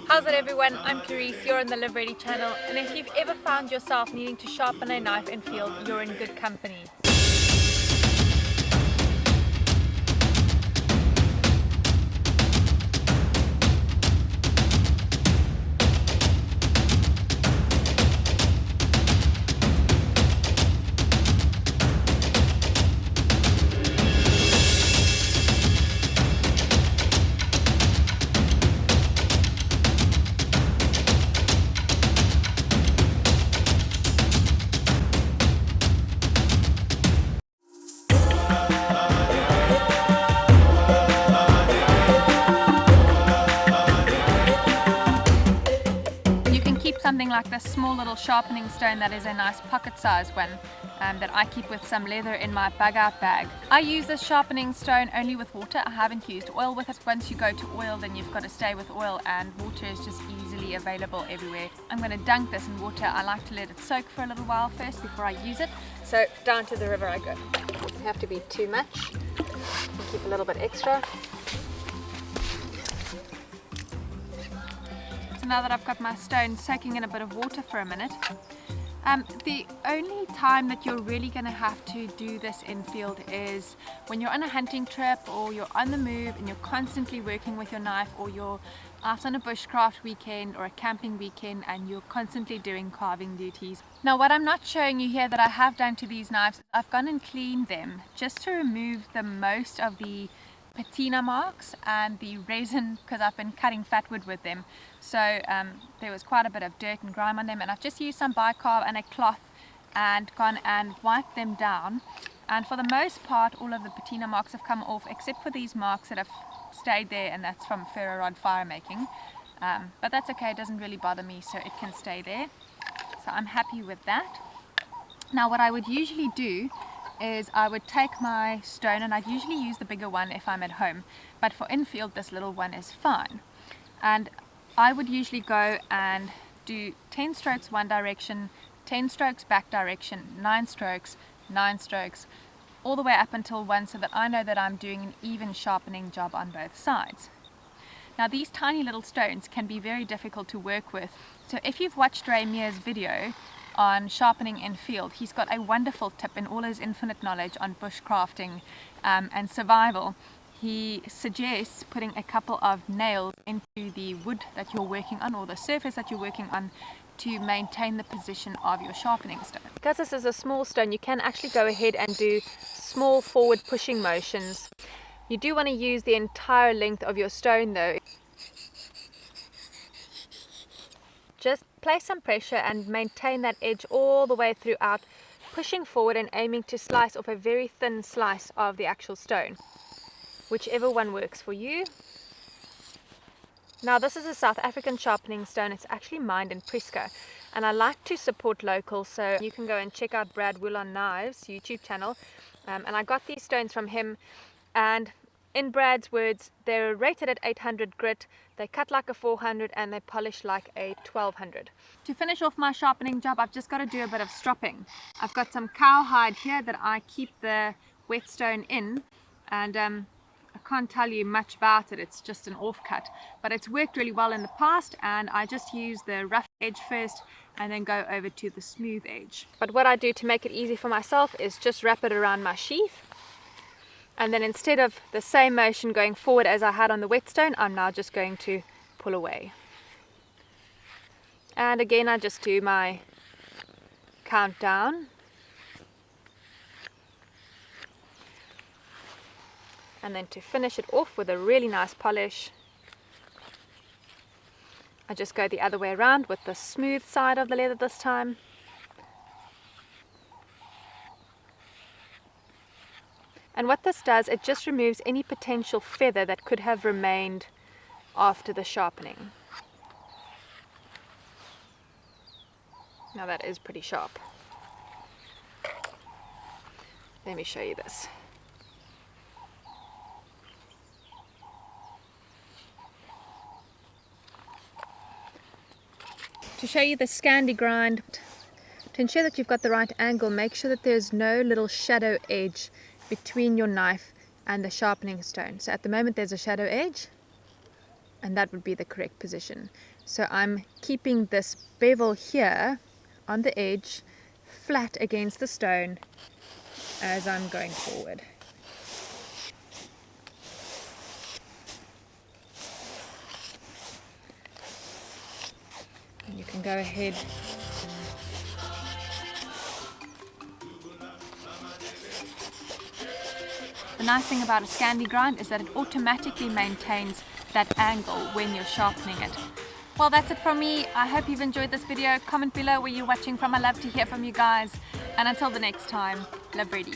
How's it everyone? I'm Clarice, you're on the Live Ready channel, and if you've ever found yourself needing to sharpen a knife in field, you're in good company. Something like this small little sharpening stone that is a nice pocket sized one that I keep with some leather in my bug out bag. I use this sharpening stone only with water. I haven't used oil with it. Once you go to oil, then you've got to stay with oil, and water is just easily available everywhere. I'm going to dunk this in water. I like to let it soak for a little while first before I use it. So down to the river I go. Doesn't have to be too much. I'll keep a little bit extra. Now that I've got my stone soaking in a bit of water for a minute, the only time that you're really going to have to do this in field is when you're on a hunting trip or you're on the move and you're constantly working with your knife, or you're out on a bushcraft weekend or a camping weekend and you're constantly doing carving duties. Now what I'm not showing you here that I have done to these knives, I've gone and cleaned them just to remove the most of the patina marks and the resin, because I've been cutting fat wood with them, so there was quite a bit of dirt and grime on them, and I've just used some bicarb and a cloth and gone and wiped them down, and for the most part all of the patina marks have come off except for these marks that have stayed there, and that's from ferro rod fire making, but that's okay, it doesn't really bother me, so it can stay there, so I'm happy with that. Now what I would usually do is I would take my stone, and I'd usually use the bigger one if I'm at home, but for infield this little one is fine, and I would usually go and do 10 strokes one direction, 10 strokes back direction, 9 strokes, 9 strokes, all the way up until 1, so that I know that I'm doing an even sharpening job on both sides. Now these tiny little stones can be very difficult to work with, so if you've watched Ray Mears' video on sharpening in field, he's got a wonderful tip in all his infinite knowledge on bushcrafting and survival. He suggests putting a couple of nails into the wood that you're working on, or the surface that you're working on, to maintain the position of your sharpening stone. Because this is a small stone, you can actually go ahead and do small forward pushing motions. You do want to use the entire length of your stone though. Just place some pressure and maintain that edge all the way throughout, pushing forward and aiming to slice off a very thin slice of the actual stone, whichever one works for you. Now this is a South African sharpening stone. It's actually mined in Prisco, and I like to support local, so you can go and check out Brad Woollon Knives YouTube channel, and I got these stones from him, and in Brad's words, they're rated at 800 grit, they cut like a 400, and they polish like a 1200. To finish off my sharpening job, I've just got to do a bit of stropping. I've got some cowhide here that I keep the whetstone in, and I can't tell you much about it, it's just an offcut, but it's worked really well in the past, and I just use the rough edge first and then go over to the smooth edge. But what I do to make it easy for myself is just wrap it around my sheath, and then instead of the same motion going forward as I had on the whetstone, I'm now just going to pull away. And again I just do my countdown. And then to finish it off with a really nice polish, I just go the other way around with the smooth side of the leather this time. And what this does, it just removes any potential feather that could have remained after the sharpening. Now that is pretty sharp. Let me show you this. To show you the Scandi grind, to ensure that you've got the right angle, make sure that there's no little shadow edge between your knife and the sharpening stone. So at the moment there's a shadow edge, and that would be the correct position. So I'm keeping this bevel here on the edge flat against the stone as I'm going forward. And you can go ahead . The nice thing about a Scandi grind is that it automatically maintains that angle when you're sharpening it. Well, that's it from me. I hope you've enjoyed this video. Comment below where you're watching from. I love to hear from you guys. And until the next time, love Brady.